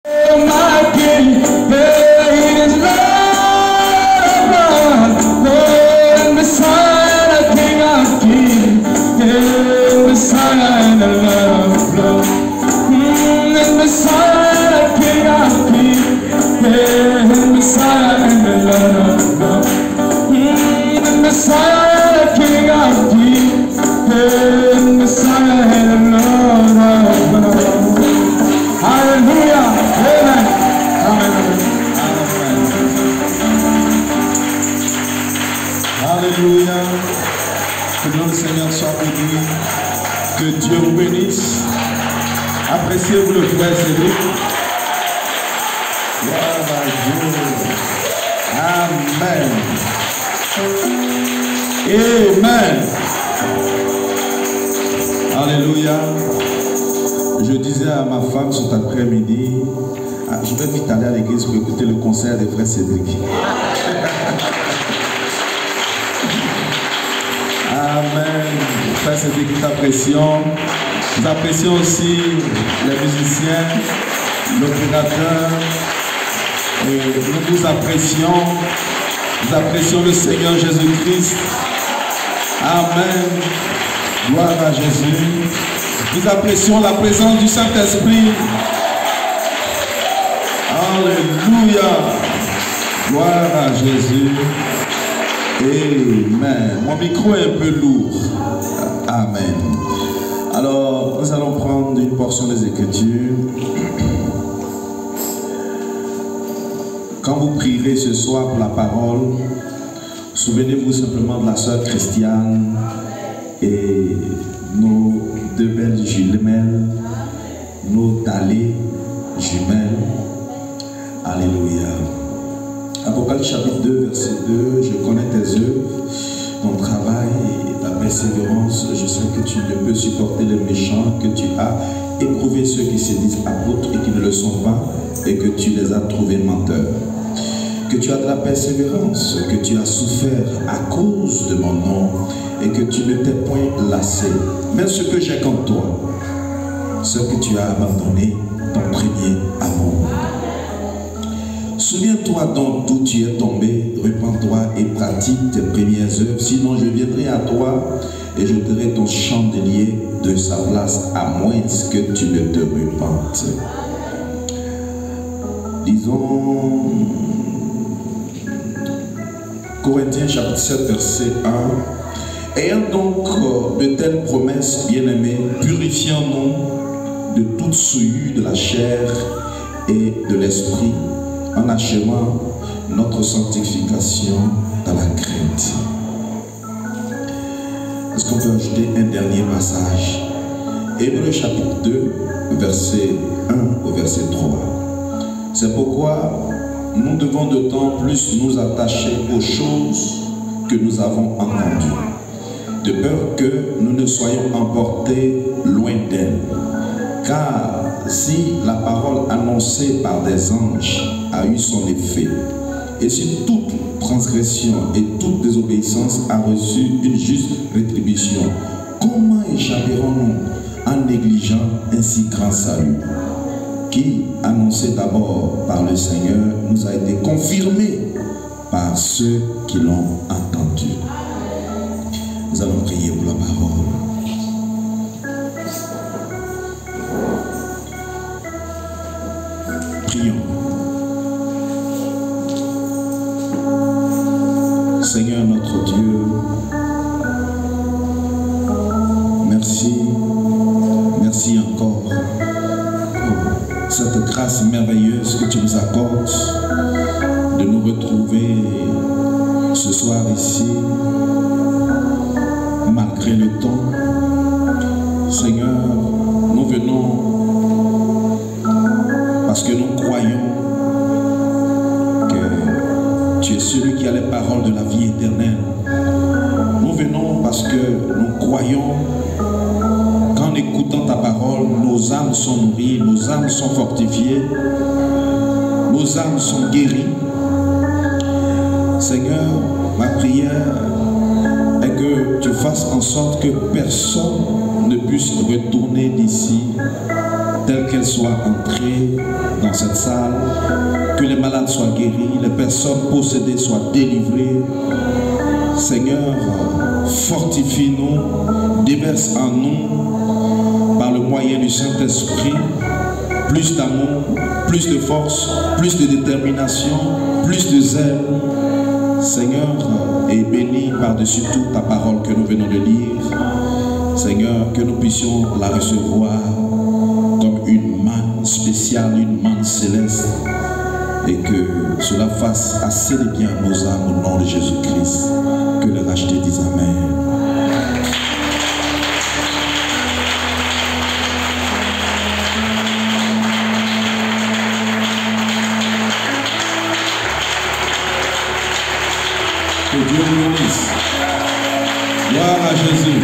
My King, paid in love, Lord, Messiah, King of Kings, yeah, Messiah and the love, and Messiah, King of Kings, yeah, Messiah and the love, and Messiah, King of Kings, yeah, Messiah and the love. Hallelujah. Amen. Amen. Alléluia. Que notre Seigneur soit béni. Que Dieu vous bénisse. Appréciez-vous le frère Cédric. Gloire à Dieu. Amen. Amen. Alléluia. Je disais à ma femme cet après-midi, je vais vite aller à l'église pour écouter le concert des frères Cédric. Amen. Frère Cédric, nous apprécions. Nous apprécions aussi les musiciens, l'opérateur. Nous apprécions. Nous apprécions le Seigneur Jésus-Christ. Amen. Gloire à Jésus. Nous apprécions la présence du Saint-Esprit. Alléluia. Gloire à Jésus. Amen. Mon micro est un peu lourd. Amen. Alors, nous allons prendre une portion des Écritures. Quand vous prierez ce soir pour la parole, souvenez-vous simplement de la sœur Christiane et nos deux belles jumelles, nos talées jumelles. Alléluia. Apocalypse chapitre 2, verset 2. Je connais tes œuvres, ton travail et ta persévérance. Je sais que tu ne peux supporter les méchants, que tu as éprouvé ceux qui se disent apôtres et qui ne le sont pas, et que tu les as trouvés menteurs. Que tu as de la persévérance, que tu as souffert à cause de mon nom, et que tu ne t'es point lassé. Mais ce que j'ai contre toi, c'est que tu as abandonné ton premier amour. Souviens-toi donc d'où tu es tombé, repens-toi et pratique tes premières œuvres, sinon je viendrai à toi et jeterai ton chandelier de sa place, à moins que tu ne te repentes. Disons Corinthiens chapitre 7 verset 1. Ayant donc de telles promesses, bien-aimés, purifions-nous de toute souillure de la chair et de l'esprit, en achevant notre sanctification dans la crainte. Est-ce qu'on peut ajouter un dernier passage? Hébreux chapitre 2, verset 1 au verset 3. C'est pourquoi nous devons de temps plus nous attacher aux choses que nous avons entendues, de peur que nous ne soyons emportés loin d'elle. Car si la parole annoncée par des anges a eu son effet, et si toute transgression et toute désobéissance a reçu une juste rétribution, comment échapperons-nous en négligeant un si grand salut, qui, annoncé d'abord par le Seigneur, nous a été confirmé par ceux qui l'ont entendu? Nous allons prier pour la parole. Prions. Seigneur notre Dieu, merci encore pour cette grâce merveilleuse que tu nous accordes de nous retrouver ce soir ici, malgré le temps. Seigneur, nous venons parce que nous croyons que tu es celui qui a les paroles de la vie éternelle. Nous venons parce que nous croyons qu'en écoutant ta parole, nos âmes sont nourries, nos âmes sont fortifiées, nos âmes sont guéries. Seigneur, ma prière est que tu fasses en sorte que personne ne puisse retourner d'ici telle qu'elle soit entrée dans cette salle, que les malades soient guéris, les personnes possédées soient délivrées. Seigneur, fortifie-nous, déverse en nous, par le moyen du Saint-Esprit, plus d'amour, plus de force, plus de détermination, plus de zèle. Seigneur, et bénis par-dessus tout ta parole que nous venons de lire. Seigneur, que nous puissions la recevoir comme une manne spéciale, une manne céleste, et que cela fasse assez de bien à nos âmes au nom de Jésus-Christ. Que les rachetés disent Amen. Que Dieu nous bénisse. Gloire à Jésus.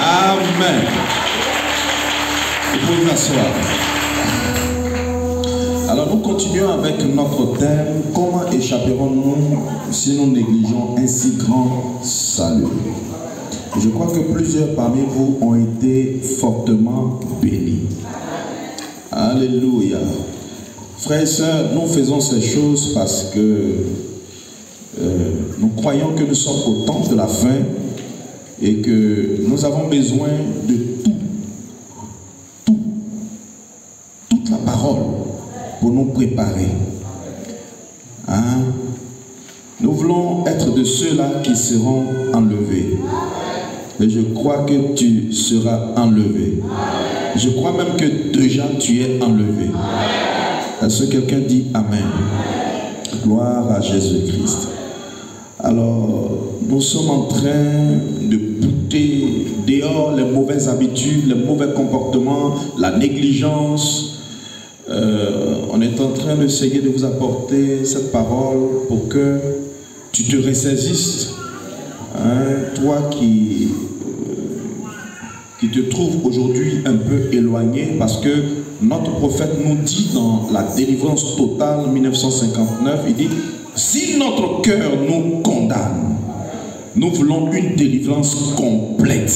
Amen. Vous pouvez vous asseoir. Alors nous continuons avec notre thème. Comment échapperons-nous si nous négligeons un si grand salut? Je crois que plusieurs parmi vous ont été fortement bénis. Alléluia. Frères et sœurs, nous faisons ces choses parce que nous croyons que nous sommes au temps de la fin et que nous avons besoin de toute la parole pour nous préparer. Hein? Nous voulons être de ceux-là qui seront enlevés. Et je crois que tu seras enlevé. Je crois même que déjà tu es enlevé. Est-ce que quelqu'un dit Amen? Gloire à Jésus-Christ. Alors, nous sommes en train de bouter dehors les mauvaises habitudes, les mauvais comportements, la négligence. On est en train d'essayer de vous apporter cette parole pour que tu te ressaisisses. Hein, toi qui te trouves aujourd'hui un peu éloigné, parce que notre prophète nous dit dans la délivrance totale 1959, il dit: si notre cœur nous condamne, nous voulons une délivrance complète.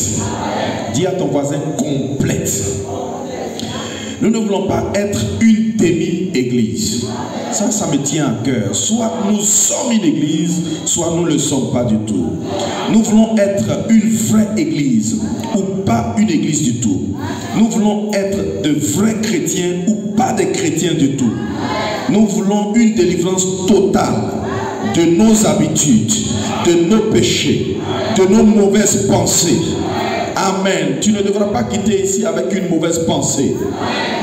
Dis à ton voisin: complète. Nous ne voulons pas être une demi-église. Ça me tient à cœur. Soit nous sommes une église, soit nous ne le sommes pas du tout. Nous voulons être une vraie église ou pas une église du tout. Nous voulons être de vrais chrétiens ou pas des chrétiens du tout. Nous voulons une délivrance totale de nos habitudes, de nos péchés, de nos mauvaises pensées. Amen. Tu ne devras pas quitter ici avec une mauvaise pensée.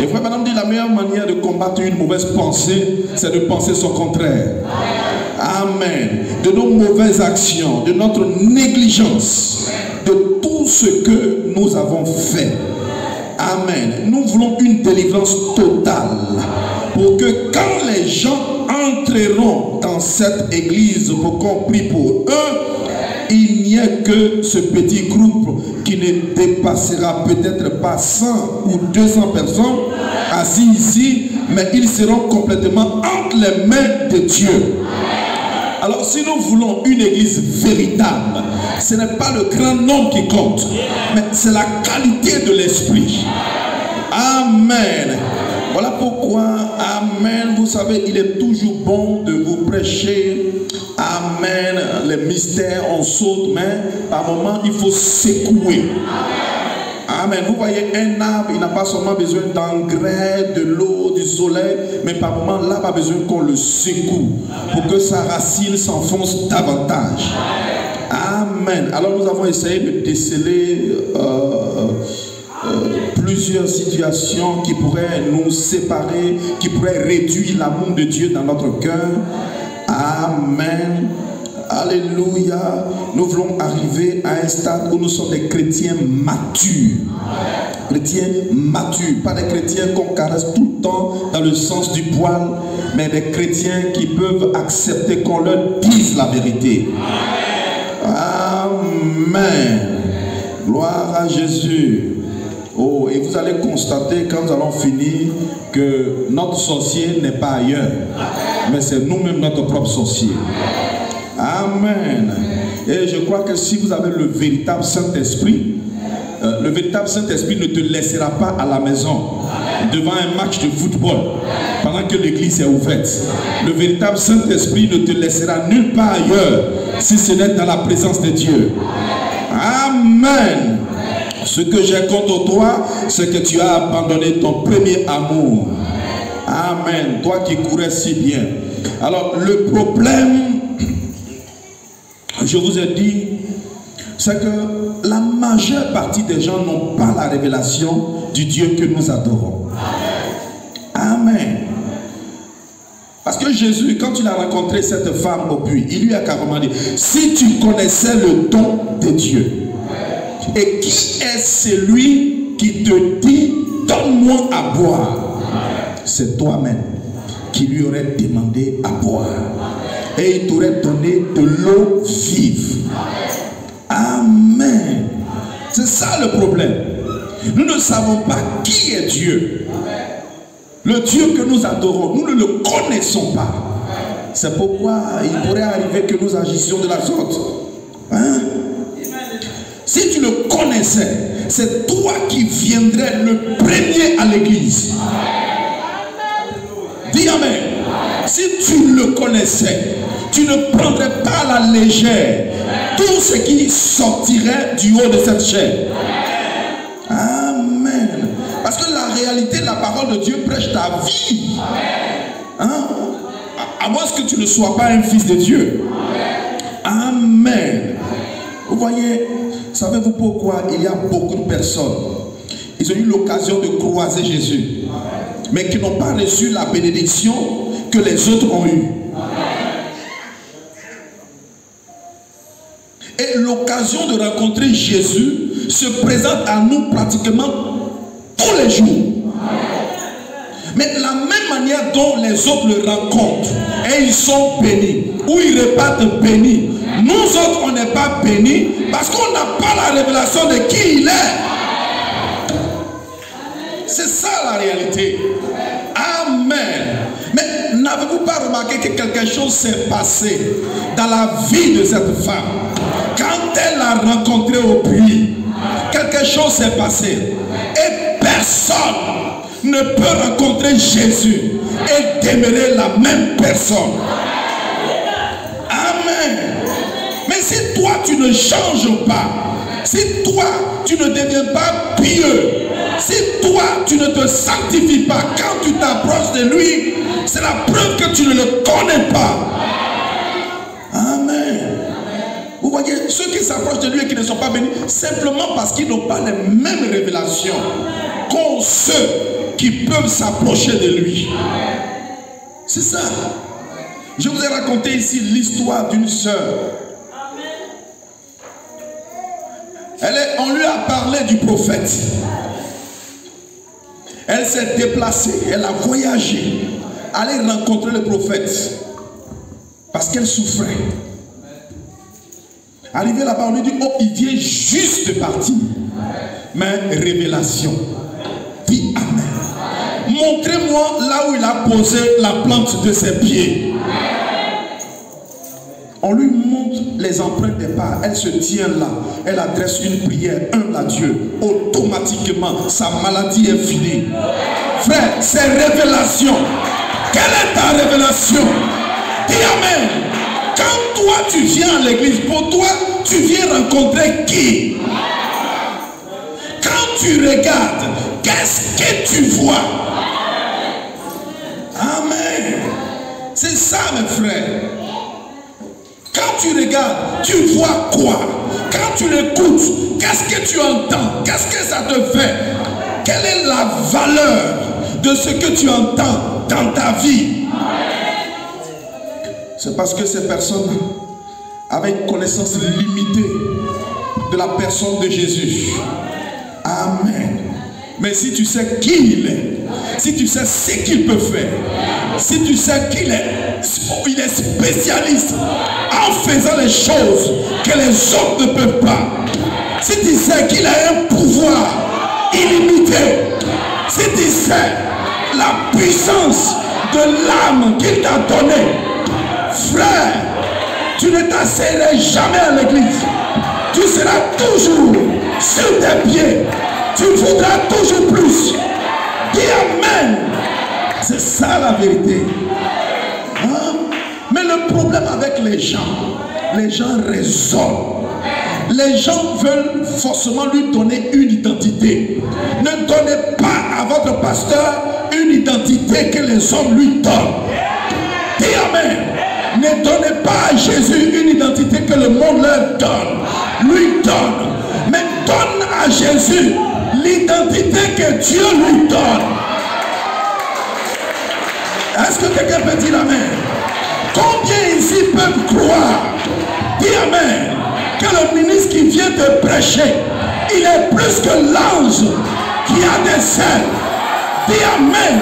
Et frère, madame dit, la meilleure manière de combattre une mauvaise pensée, c'est de penser son contraire. Amen. De nos mauvaises actions, de notre négligence, de tout ce que nous avons fait. Amen. Nous voulons une délivrance totale pour que quand les gens entreront dans cette église pour qu'on prie pour eux, il n'y a que ce petit groupe qui ne dépassera peut-être pas 100 ou 200 personnes assis ici, mais ils seront complètement entre les mains de Dieu. Alors si nous voulons une église véritable, ce n'est pas le grand nombre qui compte, mais c'est la qualité de l'esprit. Amen. Voilà pourquoi, amen, vous savez, il est toujours bon de vous prêcher. Amen. Les mystères, on saute, mais par moment, il faut secouer. Amen. Vous voyez, un arbre, il n'a pas seulement besoin d'engrais, de l'eau, du soleil, mais par moment, l'arbre a besoin qu'on le secoue pour que sa racine s'enfonce davantage. Amen. Alors, nous avons essayé de déceler plusieurs situations qui pourraient nous séparer, qui pourraient réduire l'amour de Dieu dans notre cœur. Amen. Alléluia. Nous voulons arriver à un stade où nous sommes des chrétiens matures. Chrétiens matures, pas des chrétiens qu'on caresse tout le temps dans le sens du poil, mais des chrétiens qui peuvent accepter qu'on leur dise la vérité. Amen. Gloire à Jésus. Oh, et vous allez constater quand nous allons finir que notre sorcier n'est pas ailleurs, mais c'est nous-mêmes notre propre sorcier. Amen. Et je crois que si vous avez le véritable Saint-Esprit, le véritable Saint-Esprit ne te laissera pas à la maison devant un match de football pendant que l'église est ouverte. Le véritable Saint-Esprit ne te laissera nulle part ailleurs si ce n'est dans la présence de Dieu. Amen. Ce que j'ai contre toi, c'est que tu as abandonné ton premier amour. Amen. Toi qui courais si bien. Alors le problème, je vous ai dit, c'est que la majeure partie des gens n'ont pas la révélation du Dieu que nous adorons. Amen. Parce que Jésus, quand il a rencontré cette femme au puits, il lui a carrément dit, si tu connaissais le don de Dieu, et qui est celui qui te dit, donne-moi à boire, c'est toi-même qui lui aurais demandé à boire. Et il t'aurait donné de l'eau vive. Amen. C'est ça le problème. Nous ne savons pas qui est Dieu. Le Dieu que nous adorons, nous ne le connaissons pas. C'est pourquoi il pourrait arriver que nous agissions de la sorte. Hein? Si tu le connaissais, c'est toi qui viendrais le premier à l'église. Dis amen. Si tu le connaissais, tu ne prendrais pas à la légère tout ce qui sortirait du haut de cette chair. Amen. Parce que la réalité, la parole de Dieu prêche ta vie. Hein? À moins que tu ne sois pas un fils de Dieu. Amen. Vous voyez, savez-vous pourquoi il y a beaucoup de personnes, ils ont eu l'occasion de croiser Jésus, mais qui n'ont pas reçu la bénédiction que les autres ont eue. Et l'occasion de rencontrer Jésus se présente à nous pratiquement tous les jours. Mais la même manière dont les autres le rencontrent et ils sont bénis, ou ils repartent bénis, nous autres on n'est pas bénis parce qu'on n'a pas la révélation de qui il est. C'est ça la réalité. Amen. Mais n'avez-vous pas remarqué que quelque chose s'est passé dans la vie de cette femme? Quand elle a rencontré au puits, quelque chose s'est passé. Et personne ne peut rencontrer Jésus et demeurer la même personne. Amen. Mais si toi tu ne changes pas, si toi tu ne deviens pas pieux, si toi tu ne te sanctifies pas quand tu t'approches de lui, c'est la preuve que tu ne le connais pas. Amen. Vous voyez, ceux qui s'approchent de lui et qui ne sont pas bénis, simplement parce qu'ils n'ont pas les mêmes révélations qu'ont ceux qui peuvent s'approcher de lui. C'est ça. Je vous ai raconté ici l'histoire d'une sœur. On lui a parlé du prophète. Elle s'est déplacée, elle a voyagé, aller rencontrer le prophète parce qu'elle souffrait. Arrivé là-bas, on lui dit, oh, il vient juste de partir. Mais révélation. Dis amen. Montrez-moi là où il a posé la plante de ses pieds. On lui montre les empreintes des pas. Elle se tient là. Elle adresse une prière humble à Dieu. Automatiquement, sa maladie est finie. Frère, c'est révélation. Quelle est ta révélation? Dis amen. Quand toi tu viens à l'église, pour toi, tu viens rencontrer qui? Quand tu regardes, qu'est-ce que tu vois? Amen. C'est ça, mes frères. Quand tu regardes, tu vois quoi? Quand tu l'écoutes, qu'est-ce que tu entends? Qu'est-ce que ça te fait? Quelle est la valeur de ce que tu entends dans ta vie? C'est parce que ces personnes avaient une connaissance limitée de la personne de Jésus. Amen. Mais si tu sais qui il est, si tu sais ce qu'il peut faire, si tu sais qu'il est spécialiste en faisant les choses que les autres ne peuvent pas, si tu sais qu'il a un pouvoir illimité, si tu sais la puissance de l'âme qu'il t'a donnée, frère, tu ne t'asseoiras jamais à l'église. Tu seras toujours sur tes pieds. Tu voudras toujours plus. Dis Amen. C'est ça la vérité. Hein? Mais le problème avec les gens raisonnent. Les gens veulent forcément lui donner une identité. Ne donnez pas à votre pasteur une identité que les hommes lui donnent. Dis Amen. Ne donnez pas à Jésus une identité que le monde leur donne. Lui donne. Mais donne à Jésus l'identité que Dieu lui donne. Est-ce que quelqu'un peut dire Amen? Combien ici peuvent croire? Dis Amen. Que le ministre qui vient te prêcher, il est plus que l'ange qui a des ailes. Dis Amen.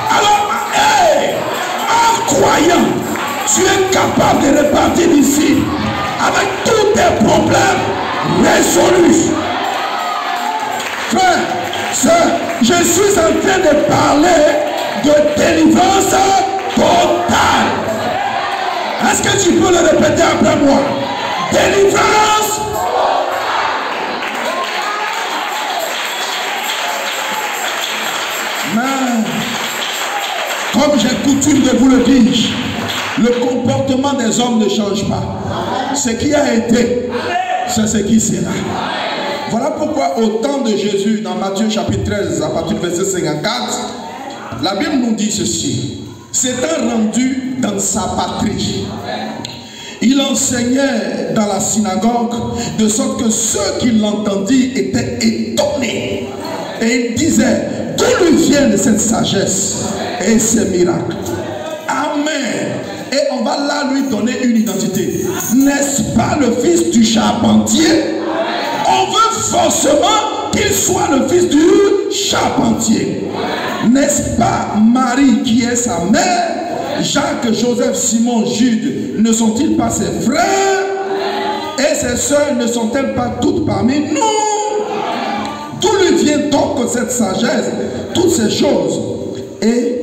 Alors, hey, en croyant, tu es capable de repartir d'ici avec tous tes problèmes résolus. Frère, sœur, je suis en train de parler de délivrance totale. Est-ce que tu peux le répéter après moi? Délivrance. Mais, comme j'ai coutume de vous le dire, le comportement des hommes ne change pas. Ce qui a été, c'est ce qui sera. Voilà pourquoi au temps de Jésus, dans Matthieu chapitre 13, à partir du verset 54, la Bible nous dit ceci. S'étant rendu dans sa patrie, il enseignait dans la synagogue, de sorte que ceux qui l'entendirent étaient étonnés. Et ils disaient, d'où lui viennent cette sagesse et ces miracles? Amen. Et on va là lui donner une identité. N'est-ce pas le fils du charpentier? On veut forcément qu'il soit le fils du charpentier. N'est-ce pas Marie qui est sa mère? Jacques, Joseph, Simon, Jude, ne sont-ils pas ses frères? Et ses sœurs ne sont-elles pas toutes parmi nous? D'où lui vient donc cette sagesse, toutes ces choses? Et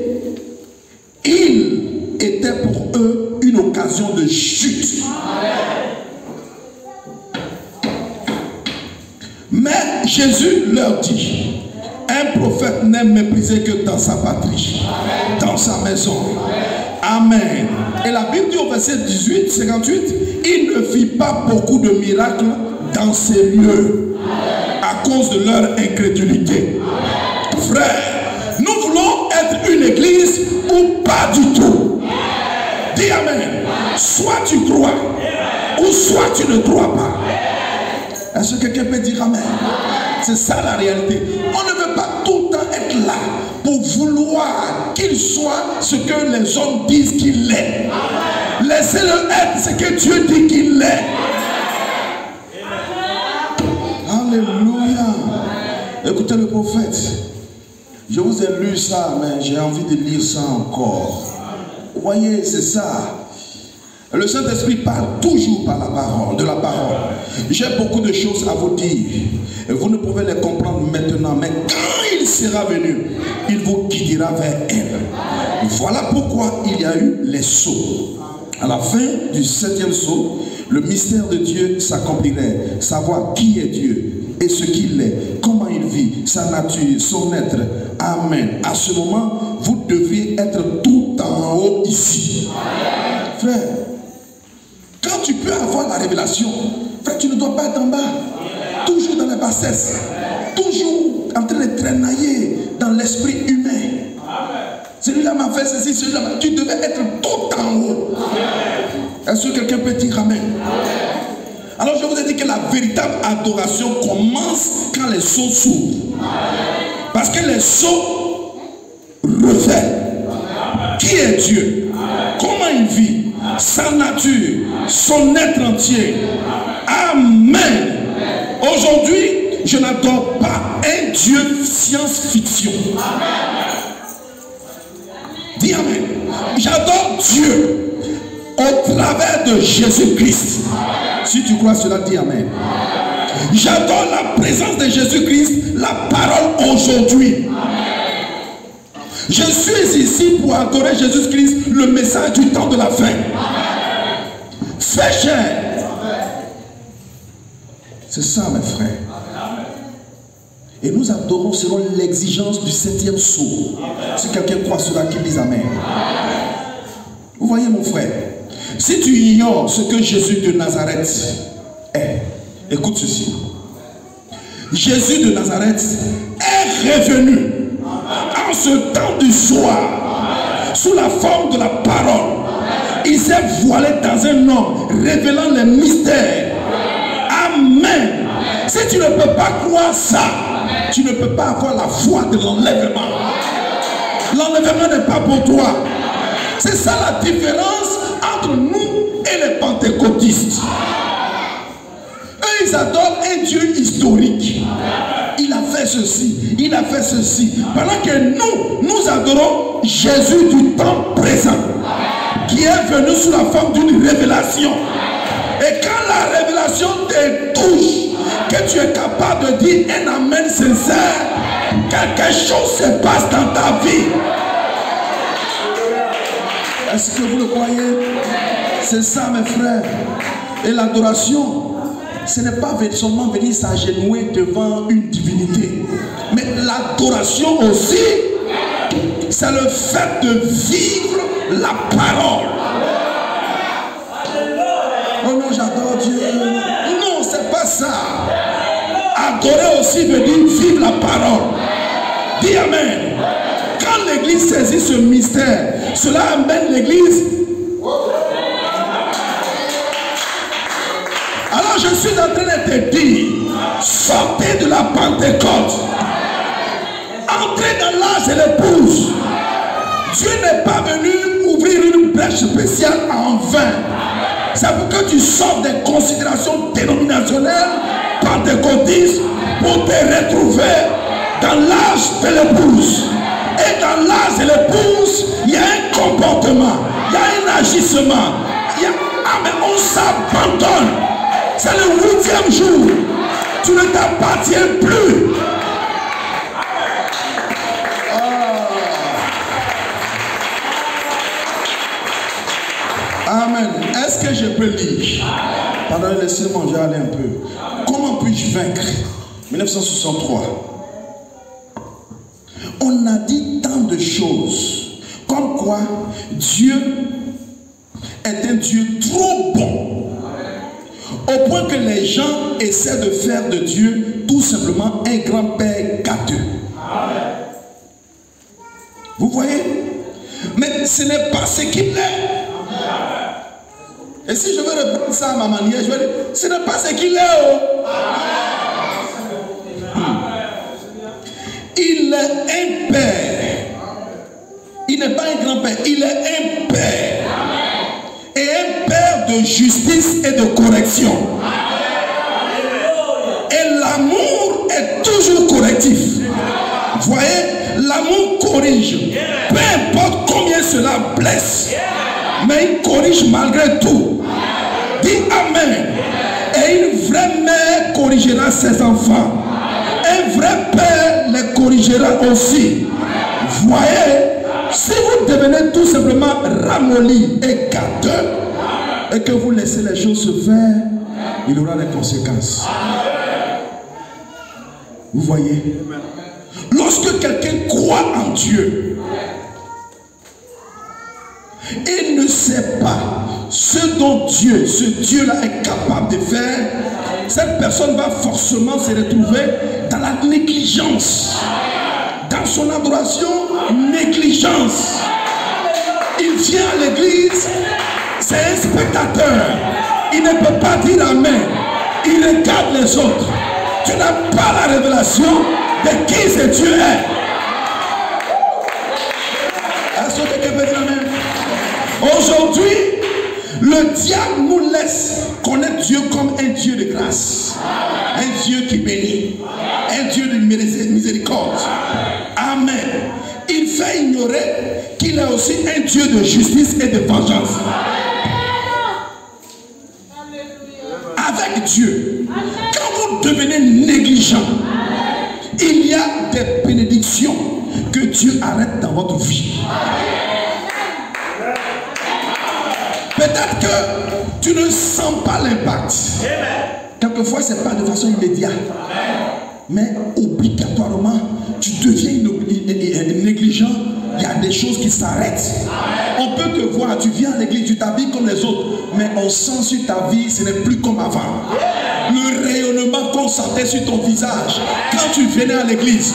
il était pour eux une occasion de chute. Mais Jésus leur dit, un prophète n'est méprisé que dans sa patrie, dans sa maison. Amen. Et la Bible dit au verset 18, 58, il ne fit pas beaucoup de miracles dans ces lieux à cause de leur incrédulité. Frère, nous voulons être une église ou pas du tout. Dis Amen. Soit tu crois ou soit tu ne crois pas. Est-ce que quelqu'un peut dire Amen? C'est ça la réalité. On ne veut pas tout le temps être là pour vouloir qu'il soit ce que les hommes disent qu'il est. Laissez-le être ce que Dieu dit qu'il est. Alléluia. Écoutez le prophète. Je vous ai lu ça, mais j'ai envie de lire ça encore. Vous voyez, c'est ça. Le Saint-Esprit parle toujours par la parole, de la parole. J'ai beaucoup de choses à vous dire. Et vous ne pouvez les comprendre maintenant. Mais quand il sera venu, il vous guidera vers elle. Voilà pourquoi il y a eu les sceaux. À la fin du 7e sceau, le mystère de Dieu s'accomplirait. Savoir qui est Dieu et ce qu'il est, comment il vit, sa nature, son être. Amen. À ce moment, vous deviez être tout en haut ici. Frère, quand tu peux avoir la révélation, frère, tu ne dois pas être en bas. Toujours dans la bassesse. Toujours en train de traînailler dans l'esprit humain. Celui-là m'a fait ceci, celui-là m'a... Tu devais être tout en haut. Est-ce que quelqu'un peut dire Amen? Alors je vous ai dit que la véritable adoration commence quand les sceaux s'ouvrent. Parce que les sceaux révèlent qui est Dieu, comment il vit, sa nature, son être entier. Amen. Aujourd'hui, je n'adore pas un Dieu science-fiction. Dis Amen. J'adore Dieu au travers de Jésus-Christ. Si tu crois cela, dis Amen. J'adore la présence de Jésus-Christ, la parole aujourd'hui. Je suis ici pour adorer Jésus-Christ, le message du temps de la fin. Fais chair. C'est ça, mes frères. Et nous adorons selon l'exigence du 7e sceau. Si quelqu'un croit cela, qu'il dise Amen. Vous voyez mon frère, si tu ignores ce que Jésus de Nazareth est, écoute ceci. Jésus de Nazareth est revenu en ce temps du soir sous la forme de la parole. Il s'est voilé dans un homme révélant les mystères. Amen. Si tu ne peux pas croire ça, tu ne peux pas avoir la foi de l'enlèvement. L'enlèvement n'est pas pour toi. C'est ça la différence entre nous et les pentecôtistes. Eux, ils adorent un Dieu historique. Il a fait ceci, il a fait ceci. Pendant que nous adorons Jésus du temps présent, qui est venu sous la forme d'une révélation. Et quand la révélation te touche, que tu es capable de dire un amen sincère, quelque chose se passe dans ta vie. Est-ce que vous le croyez? C'est ça mes frères. Et l'adoration, ce n'est pas seulement venir s'agenouiller devant une divinité, mais l'adoration aussi, c'est le fait de vivre la parole. Oh non, j'adore Dieu. Non, c'est pas ça. Adorer aussi veut dire vivre la parole. Dis Amen. Quand l'église saisit ce mystère, cela amène l'église. Alors je suis en train de te dire, sortez de la Pentecôte, entrez dans l'âge de l'épouse. Dieu n'est pas venu ouvrir une brèche spéciale en vain. C'est pour que tu sortes des considérations dénominationnelles, pentecôtistes, pour te retrouver dans l'âge de l'épouse. Et dans l'âge de l'épouse, il y a un comportement, il y a un agissement, mais on s'abandonne. C'est le 8e jour. Tu ne t'appartiens plus. Amen. Est-ce que je peux lire? Pardon, laissez-moi, je vais aller un peu. Comment puis-je vaincre? 1963. On a dit tant de choses. Comme quoi, Dieu est un Dieu trop bon. Au point que les gens essaient de faire de Dieu tout simplement un grand-père gâteux. Vous voyez? Mais ce n'est pas ce qu'il est. Et si je veux reprendre ça à ma manière, je vais dire, ce n'est pas ce qu'il est. Il est un père. Il n'est pas un grand-père, il est un père. Et un père de justice et de correction. Et l'amour est toujours correctif. Vous voyez, l'amour corrige. Peu importe combien cela blesse. Mais il corrige malgré tout. Dis Amen. Et une vraie mère corrigera ses enfants. Un vrai père les corrigera aussi. Voyez, si vous devenez tout simplement ramolli et gâteux, et que vous laissez les choses se faire, il y aura des conséquences. Vous voyez, lorsque quelqu'un croit en Dieu, il ne sait pas ce dont Dieu, ce Dieu-là est capable de faire, cette personne va forcément se retrouver dans la négligence. Dans son adoration, négligence. Il vient à l'église, c'est un spectateur. Il ne peut pas dire Amen. Il regarde les autres. Tu n'as pas la révélation de qui ce Dieu est. Est-ce que quelqu'un peut dire Amen? Aujourd'hui, le diable nous laisse connaître Dieu comme un Dieu de grâce, un Dieu qui bénit, un Dieu de miséricorde. Amen. Il fait ignorer qu'il est aussi un Dieu de justice et de vengeance. Avec Dieu, quand vous devenez négligent, il y a des bénédictions que Dieu arrête dans votre vie. Peut-être que tu ne sens pas l'impact. Quelquefois, ce n'est pas de façon immédiate. mais obligatoirement, tu deviens négligent, il y a des choses qui s'arrêtent. On peut te voir, tu viens à l'église, tu t'habilles comme les autres, mais on sent sur ta vie, ce n'est plus comme avant. Le rayonnement qu'on sentait sur ton visage, quand tu venais à l'église,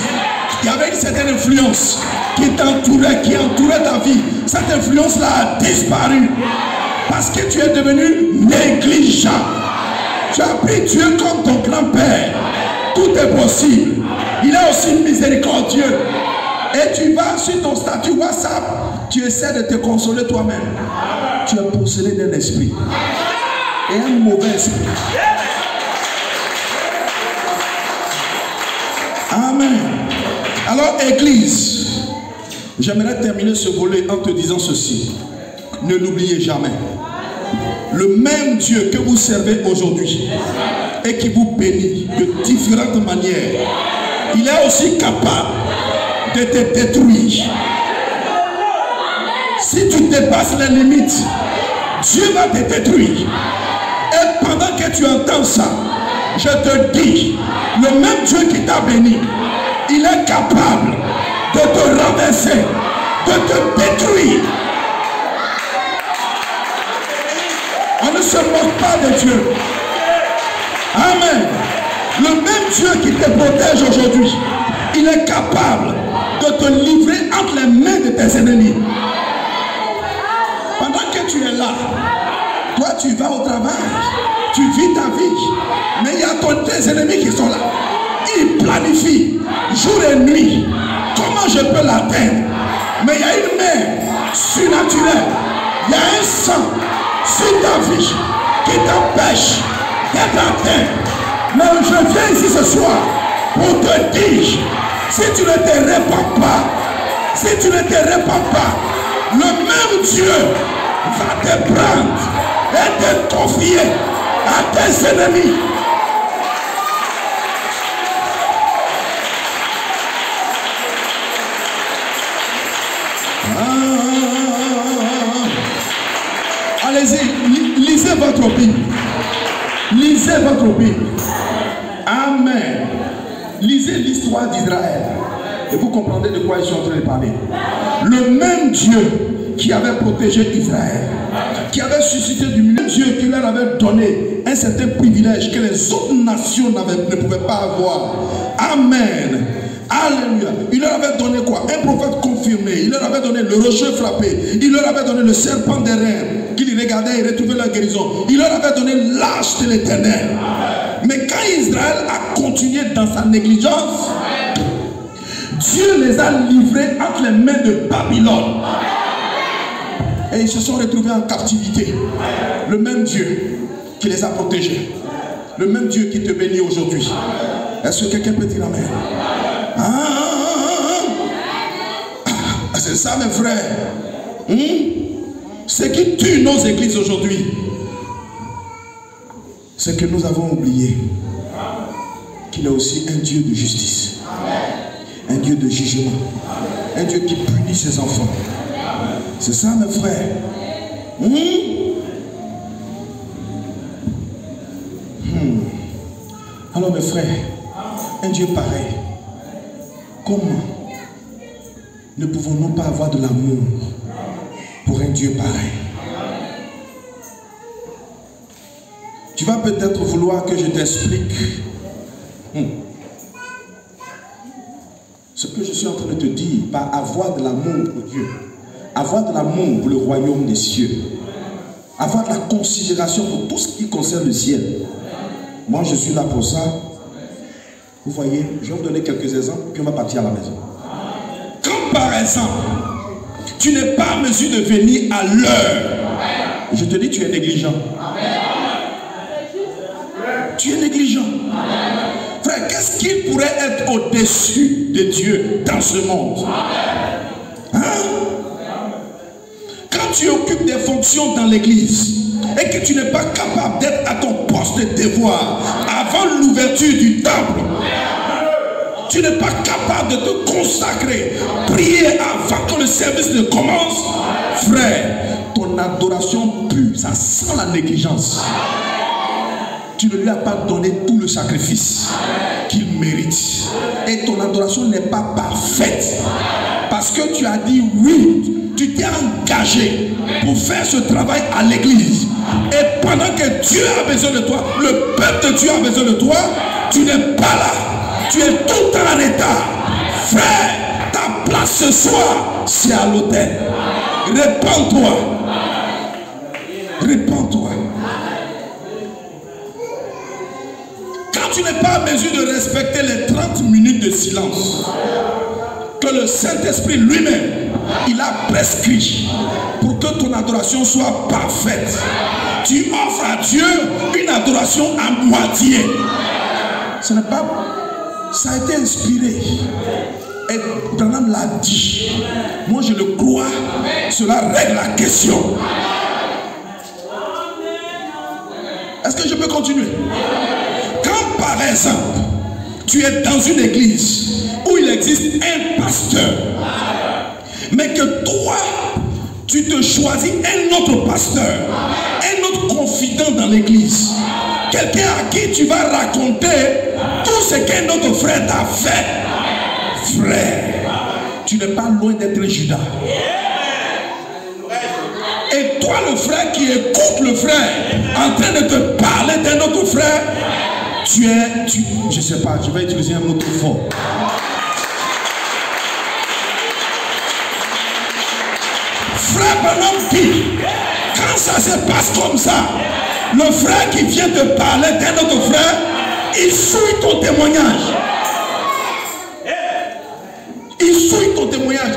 il y avait une certaine influence qui t'entourait, qui entourait ta vie. Cette influence-là a disparu parce que tu es devenu négligent. Tu as pris Dieu comme ton grand-père. Tout est possible. Il est aussi miséricordieux. Et tu vas sur ton statut WhatsApp, tu essaies de te consoler toi-même. Tu es possédé d'un esprit. Et un mauvais esprit. Amen. Alors, Église, j'aimerais terminer ce volet en te disant ceci. Ne l'oubliez jamais. Le même Dieu que vous servez aujourd'hui et qui vous bénit de différentes manières, il est aussi capable de te détruire. Si tu dépasses les limites, Dieu va te détruire. Et pendant que tu entends ça, je te dis, le même Dieu qui t'a béni, il est capable de te renverser, de te détruire. On ne se moque pas de Dieu. Amen. Le même Dieu qui te protège aujourd'hui, il est capable de te livrer entre les mains de tes ennemis. Pendant que tu es là, toi tu vas au travail, tu vis ta vie, mais il y a tes ennemis qui sont là. Ils planifient jour et nuit comment je peux l'atteindre. Mais il y a une main surnaturelle, il y a un sang sur ta vie qui t'empêche d'être atteint. Mais je viens ici ce soir pour te dire, si tu ne te répands pas, si tu ne te répands pas, le même Dieu va te prendre et te confier à tes ennemis. Allez-y, lisez votre Bible. Lisez votre Bible. Amen. Lisez l'histoire d'Israël. Et vous comprendrez de quoi je suis en train de parler. Le même Dieu qui avait protégé Israël, qui avait suscité du milieu, Dieu qui leur avait donné un certain privilège que les autres nations ne pouvaient pas avoir. Amen. Alléluia. Il leur avait donné quoi? Un prophète confirmé. Il leur avait donné le rocher frappé. Il leur avait donné le serpent des reins qui les regardait et retrouvait la guérison. Il leur avait donné l'âge de l'Éternel. Mais quand Israël a continué dans sa négligence, Dieu les a livrés entre les mains de Babylone. Et ils se sont retrouvés en captivité. Le même Dieu qui les a protégés. Le même Dieu qui te bénit aujourd'hui. Est-ce que quelqu'un peut dire amen? C'est ça mes frères. Ce qui tue nos églises aujourd'hui, c'est que nous avons oublié qu'il est aussi un Dieu de justice, un Dieu de jugement, un Dieu qui punit ses enfants. C'est ça mes frères. Alors mes frères, un Dieu pareil, comment ne pouvons-nous pas avoir de l'amour pour un Dieu pareil? Tu vas peut-être vouloir que je t'explique ce que je suis en train de te dire par avoir de l'amour pour Dieu, avoir de l'amour pour le royaume des cieux, avoir de la considération pour tout ce qui concerne le ciel. Moi je suis là pour ça. Vous voyez, je vais vous donner quelques exemples, puis on va partir à la maison. Comme par exemple, tu n'es pas en mesure de venir à l'heure, je te dis, tu es négligent. Tu es négligent. Frère, qu'est-ce qui pourrait être au-dessus de Dieu dans ce monde? Quand tu occupes des fonctions dans l'église et que tu n'es pas capable d'être à ton poste de devoir avant l'ouverture du temple, tu n'es pas capable de te consacrer, prier avant que le service ne commence, frère, ton adoration pue, ça sent la négligence. tu ne lui as pas donné tout le sacrifice qu'il mérite. Et ton adoration n'est pas parfaite. Parce que tu as dit oui, tu t'es engagé pour faire ce travail à l'église. Et pendant que Dieu a besoin de toi, le peuple de Dieu a besoin de toi, tu n'es pas là. Tu es tout le temps en état. Frère, ta place ce soir, c'est à l'autel. Répands-toi. Répands-toi. Quand tu n'es pas en mesure de respecter les 30 minutes de silence que le Saint-Esprit lui-même, il a prescrit pour que ton adoration soit parfaite, tu offres à Dieu une adoration à moitié. Ce n'est pas... Ça a été inspiré. Et Branham l'a dit. Moi je le crois. Cela règle la question. Est-ce que je peux continuer? Quand par exemple, tu es dans une église où il existe un pasteur, mais que toi, tu te choisis un autre pasteur, un autre confident dans l'église, quelqu'un à qui tu vas raconter tout ce qu'un autre frère t'a fait. Frère, tu n'es pas loin d'être Judas. Et toi, le frère qui écoute le frère en train de te parler d'un autre frère, je ne sais pas, je vais utiliser un mot trop fort. Frère Branham dit, quand ça se passe comme ça, le frère qui vient te parler d'un autre frère, il souille ton témoignage. Il souille ton témoignage.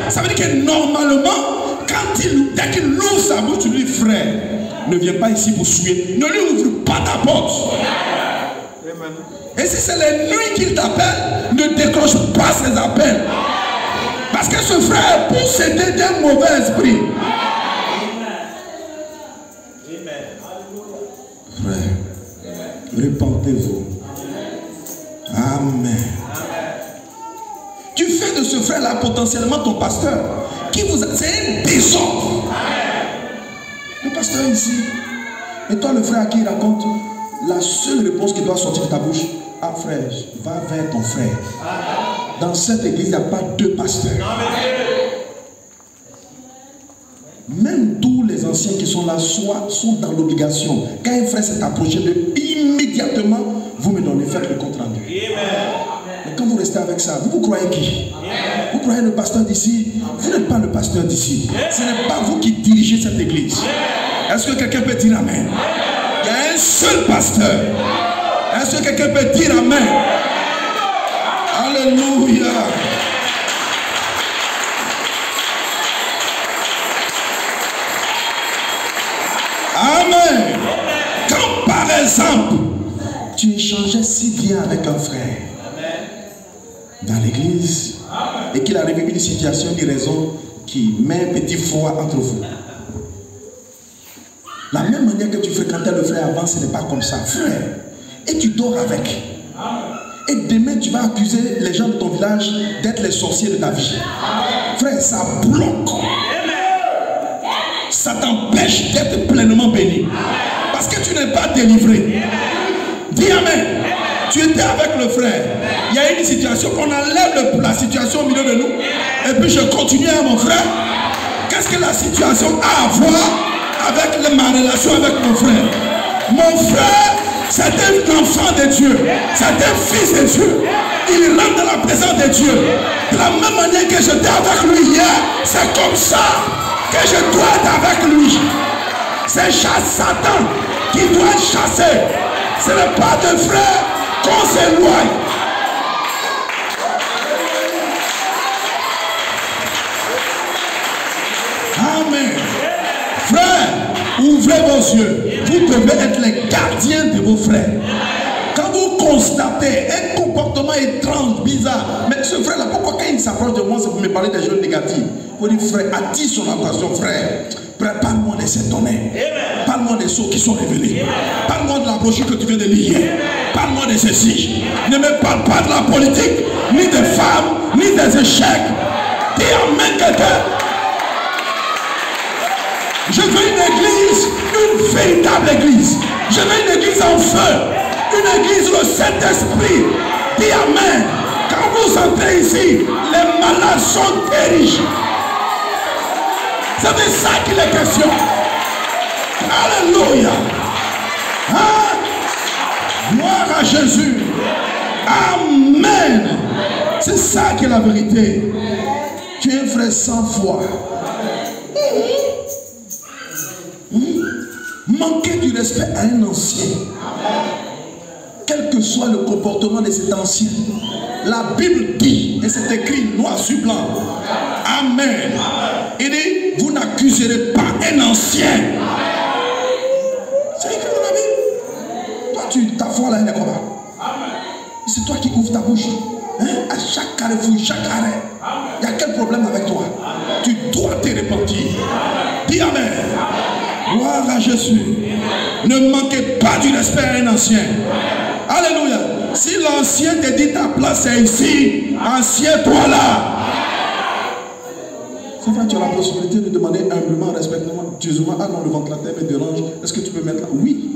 Ça veut dire que normalement, dès qu'il ouvre sa bouche, tu lui dis, frère, ne viens pas ici pour souiller. Ne lui ouvre pas ta porte. Et si c'est les nuits qu'il t'appelle, ne décroche pas ses appels. Parce que ce frère est possédé d'un mauvais esprit. Frère, répentez-vous. Amen. Tu fais de ce frère-là potentiellement ton pasteur. C'est un désordre. Le pasteur ici. Et toi, le frère à qui il raconte, la seule réponse qui doit sortir de ta bouche, ah frère, va vers ton frère. Dans cette église, il n'y a pas deux pasteurs. Même tous les anciens qui sont là sont dans l'obligation. Quand un frère s'est approché de immédiatement, vous me donnez, faites le compte rendu. Mais quand vous restez avec ça, vous croyez qui? Vous croyez le pasteur d'ici? Vous n'êtes pas le pasteur d'ici. Ce n'est pas vous qui dirigez cette église. Est-ce que quelqu'un peut dire amen? Il y a un seul pasteur. Est-ce que quelqu'un peut dire amen? Alléluia. Amen. Quand par exemple, tu échangeais si bien avec un frère dans l'église et qu'il arrive une situation, une raison qui met un petit froid entre vous. La même manière que tu fréquentais le frère avant, ce n'est pas comme ça, frère. Et tu dors avec. Et demain, tu vas accuser les gens de ton village d'être les sorciers de ta vie. Frère, ça bloque. Ça t'empêche d'être pleinement béni. Parce que tu n'es pas délivré. Dis amen. Tu étais avec le frère. Il y a une situation, qu'on enlève la situation au milieu de nous. Et puis je continue à mon frère. Qu'est-ce que la situation a à voir avec ma relation avec mon frère? Mon frère, c'est un enfant de Dieu. C'est un fils de Dieu. Il rentre dans la présence de Dieu. De la même manière que j'étais avec lui hier, c'est comme ça que je dois être avec lui. C'est Satan qui doit être chassé. Ce n'est pas de frère qu'on s'éloigne. Amen. Frère, ouvrez vos yeux. Vous devez être les gardiens de vos frères. Quand vous constatez un comportement étrange, bizarre, mais ce frère-là, pourquoi quand il s'approche de moi, c'est pour me parler des choses négatives? Vous dites, frère, attire son attention, frère. Parle-moi de ces tonnerres. Parle-moi des sceaux qui sont révélés. Parle-moi de la brochure que tu viens de lire. Parle-moi de ceci. Ne me parle pas de la politique, ni des femmes, ni des échecs. Dis amen quelqu'un. Je veux une église, une véritable église. Je veux une église en feu. Une église où le Saint-Esprit dit Amen. Quand vous entrez ici, les malades sont guéris. C'est de ça qu'il est question. Alléluia. Hein? Gloire à Jésus. Amen. C'est ça qui est la vérité. Tu es un frère sans foi. Manquer du respect à un ancien. Quel que soit le comportement de cet ancien, la Bible dit, et c'est écrit noir sur blanc. Amen. Il dit, vous n'accuserez pas un ancien. C'est écrit dans la Bible. Toi, ta foi là, elle est comment? C'est toi qui ouvres ta bouche. Hein? À chaque carrefour, chaque arrêt. Il y a quel problème avec toi? Tu dois te repentir. Dis Amen. Gloire à Jésus. Ne manquez pas du respect à un ancien. Alléluia. Si l'ancien te dit ta place est ici, assieds-toi là. C'est vrai, tu as la possibilité de demander humblement, respectueusement, Jésus-moi, ah non, le ventilateur me dérange. Est-ce que tu peux mettre là? Oui.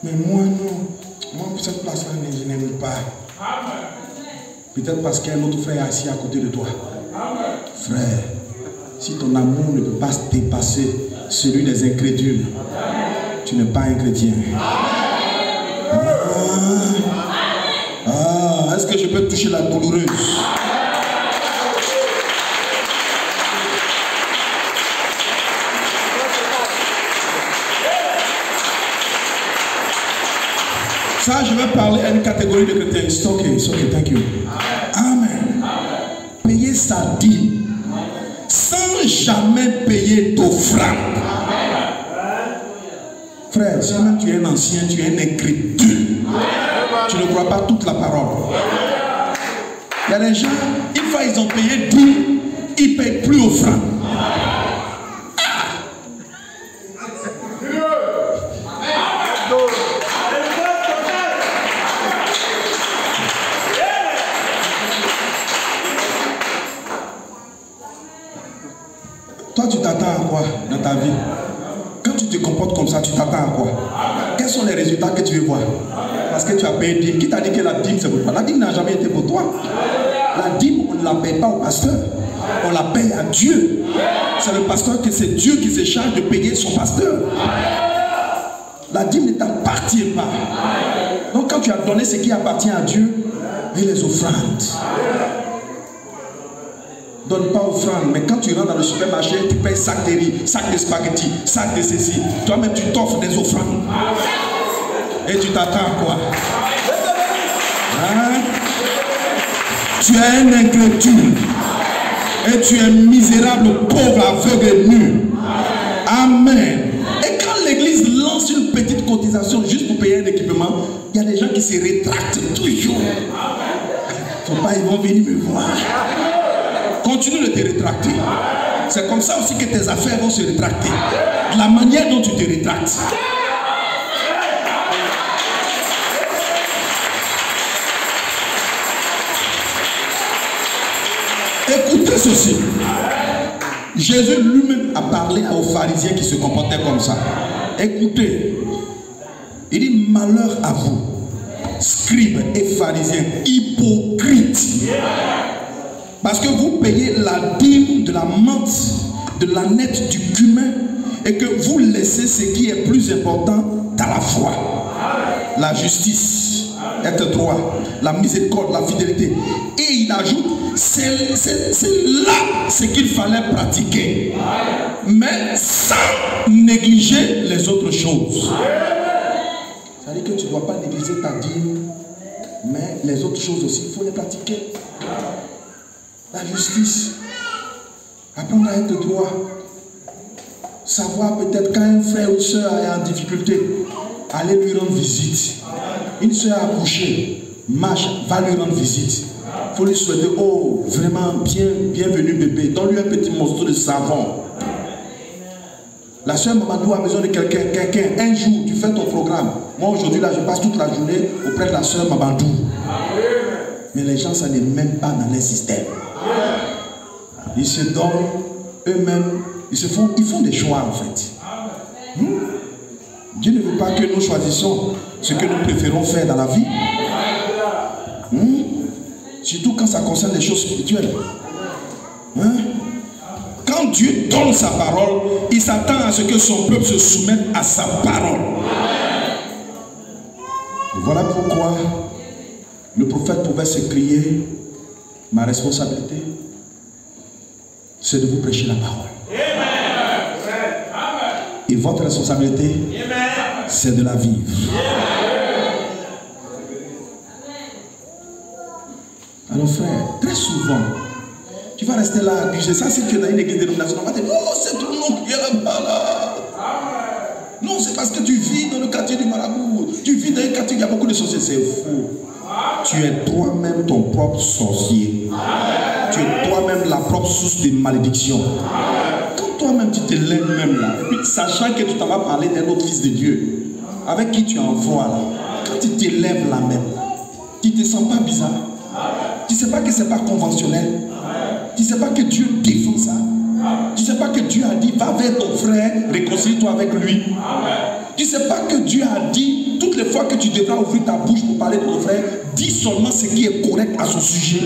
Mais moi, non. Moi, cette place-là, je n'aime pas. Peut-être parce qu'un autre frère est assis à côté de toi. Frère, si ton amour ne peut pas se dépasser celui des incrédules, tu n'es pas un chrétien. Est-ce que je peux toucher la douloureuse? Ça, je vais parler à une catégorie de chrétiens. It's okay, thank you. Amen. Payer sa dîme sans jamais payer d'offrande. Frère, si même tu es un ancien, tu es un incrédule, tu ne crois pas toute la parole. Il y a des gens, une fois ils ont payé dîme, ils ne payent plus offrande. Toi, tu t'attends à quoi dans ta vie? Quand tu te comportes comme ça, tu t'attends à quoi? Quels sont les résultats que tu veux voir? Parce que tu as payé dîme. Qui t'a dit que la dîme c'est pour toi? La dîme n'a jamais été pour toi. La dîme, on ne la paye pas au pasteur. On la paye à Dieu. C'est le pasteur que c'est Dieu qui se charge de payer son pasteur. La dîme ne t'appartient pas. Donc quand tu as donné ce qui appartient à Dieu, et les offrandes. Donne pas offrande, mais quand tu rentres dans le supermarché, tu payes sac de riz, sac de spaghettis, sac de ceci. Toi-même, tu t'offres des offrandes. Et tu t'attends à quoi? Hein? Tu es un incrédule. Et tu es misérable, pauvre, aveugle, nu. Amen. Et quand l'église lance une petite cotisation juste pour payer un équipement, il y a des gens qui se rétractent toujours. Faut pas, ils vont venir me voir. Continue de te rétracter. C'est comme ça aussi que tes affaires vont se rétracter. De la manière dont tu te rétractes. Écoutez ceci. Jésus lui-même a parlé aux pharisiens qui se comportaient comme ça. Écoutez. Il dit malheur à vous, scribes et pharisiens, hypocrites. Parce que vous payez la dîme de la menthe, de l'ânette, du cumin, et que vous laissez ce qui est plus important dans la foi. La justice, être droit, la miséricorde, la fidélité. Et il ajoute, c'est là ce qu'il fallait pratiquer. Mais sans négliger les autres choses. Ça veut dire que tu ne dois pas négliger ta dîme, mais les autres choses aussi, il faut les pratiquer. La justice, apprendre à être droit, savoir peut-être quand un frère ou une soeur est en difficulté, aller lui rendre visite. Une soeur a accouché, marche, va lui rendre visite. Il faut lui souhaiter, oh, vraiment, bienvenue bébé, donne-lui un petit morceau de savon. La soeur Mamadou a besoin de quelqu'un, un jour, tu fais ton programme. Moi aujourd'hui, là, je passe toute la journée auprès de la soeur Mamadou. Mais les gens, ça n'est même pas dans les systèmes. Ils se donnent eux-mêmes ils font des choix en fait. Dieu ne veut pas que nous choisissions ce que nous préférons faire dans la vie. Surtout quand ça concerne les choses spirituelles. Quand Dieu donne sa parole, il s'attend à ce que son peuple se soumette à sa parole. Voilà pourquoi le prophète pouvait s'écrier: ma responsabilité, c'est de vous prêcher la parole. Et votre responsabilité, c'est de la vivre. Alors frère, très souvent, tu vas rester là, abuser ça. Si tu es dans une église dénominationale, on va te dire: oh, c'est tout le monde qui est là-bas là. Non, c'est parce que tu vis dans le quartier du Marabout. Tu vis dans un quartier où il y a beaucoup de sorciers. C'est faux. Tu es toi-même ton propre sorcier. Tu es toi-même la propre source de malédiction. Quand toi-même tu te lèves même là, et puis sachant que tu t'en vas parler d'un autre fils de Dieu, avec qui tu envoies là, quand tu te lèves là même, tu ne te sens pas bizarre. Tu ne sais pas que ce n'est pas conventionnel. Tu ne sais pas que Dieu défend ça. Tu ne sais pas que Dieu a dit: va vers ton frère, réconcilie-toi avec lui. Tu ne sais pas que Dieu a dit: toutes les fois que tu devras ouvrir ta bouche pour parler de ton frère, dis seulement ce qui est correct à son sujet.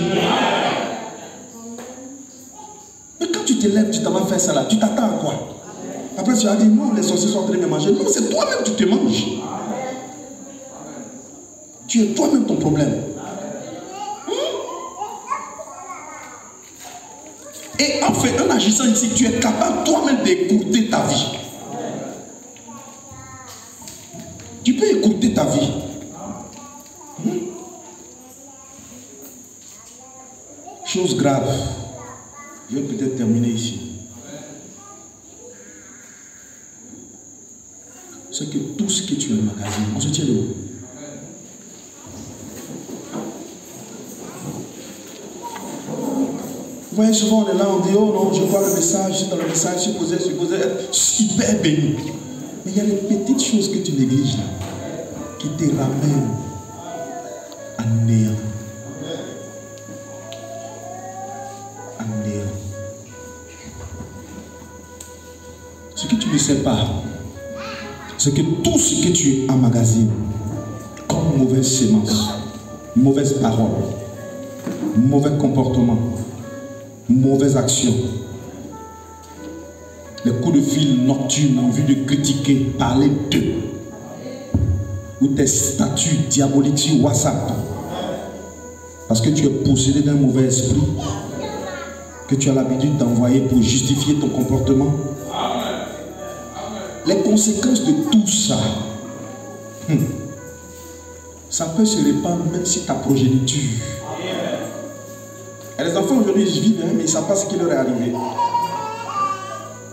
Mais quand tu te lèves, tu t'en vas faire ça là, tu t'attends à quoi? Après tu vas dire: non, les sorciers sont en train de me manger. Non, c'est toi-même qui te manges. Tu es toi-même ton problème. Et en fait, en agissant ici, tu es capable toi-même d'écouter ta vie. Tu peux écouter ta vie. Chose grave. Je vais peut-être terminer ici. C'est que tout ce que tu as emmagasiné, on se tient de où? Vous voyez, souvent on est là, on dit: oh non, je vois le message, je suis dans le message, je suis posé, être hyper béni. Mais il y a les petites choses que tu négliges là, qui te ramènent à néant. À néant. Ce que tu ne sais pas, c'est que tout ce que tu emmagasines, comme mauvaise sémence, mauvaise parole, mauvais comportement, mauvaise action, les coups de fil nocturnes en vue de critiquer, parler d'eux, ou tes statuts diaboliques sur WhatsApp, parce que tu es possédé d'un mauvais esprit que tu as l'habitude d'envoyer pour justifier ton comportement. Les conséquences de tout ça, ça peut se répandre même si ta progéniture. Et les enfants aujourd'hui ils vivent, mais ils ne savent pas ce qui leur est arrivé.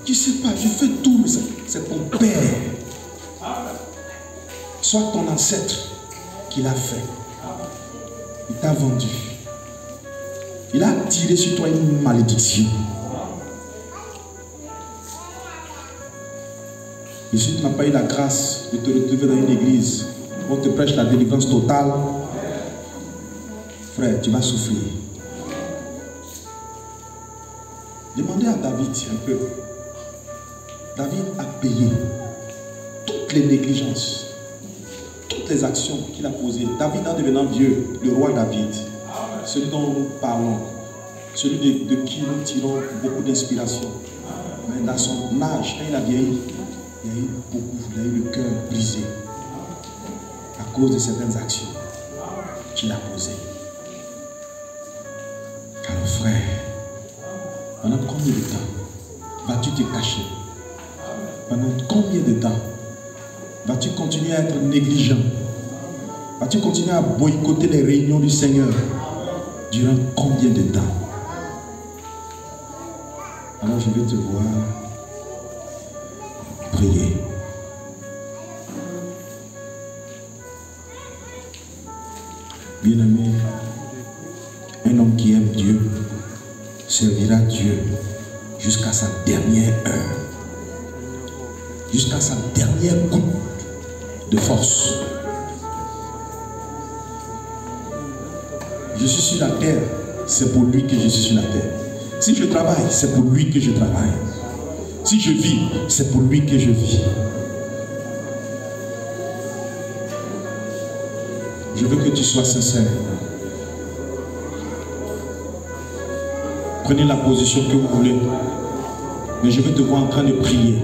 Tu ne sais pas, je fais tout, mais c'est ton père, soit ton ancêtre qui l'a fait. Il t'a vendu. Il a tiré sur toi une malédiction. Et si tu n'as pas eu la grâce de te retrouver dans une église où on te prêche la délivrance totale, frère, tu vas souffrir. Demandez à David un peu. David a payé toutes les négligences, toutes les actions qu'il a posées. David, en devenant vieux, le roi David, celui dont nous parlons, celui de qui nous tirons beaucoup d'inspiration. Mais dans son âge, quand il a vieilli, il a eu beaucoup, il a eu le cœur brisé à cause de certaines actions qu'il a posées. Alors frère, pendant combien de temps vas-tu te cacher? Pendant combien de temps vas-tu continuer à être négligent? Vas-tu continuer à boycotter les réunions du Seigneur? Durant combien de temps? Alors je vais te voir prier. Bien-aimé, un homme qui aime Dieu servira Dieu jusqu'à sa dernière heure, jusqu'à sa dernière goutte de force. Je suis sur la terre, c'est pour lui que je suis sur la terre. Si je travaille, c'est pour lui que je travaille. Si je vis, c'est pour lui que je vis. Je veux que tu sois sincère. Prenez la position que vous voulez. Mais je veux te voir en train de prier.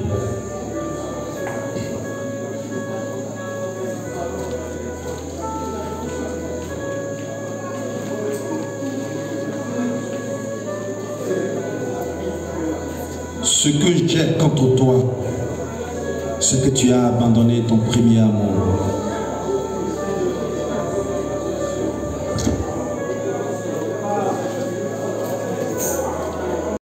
Ce que j'ai contre toi, c'est que tu as abandonné ton premier amour.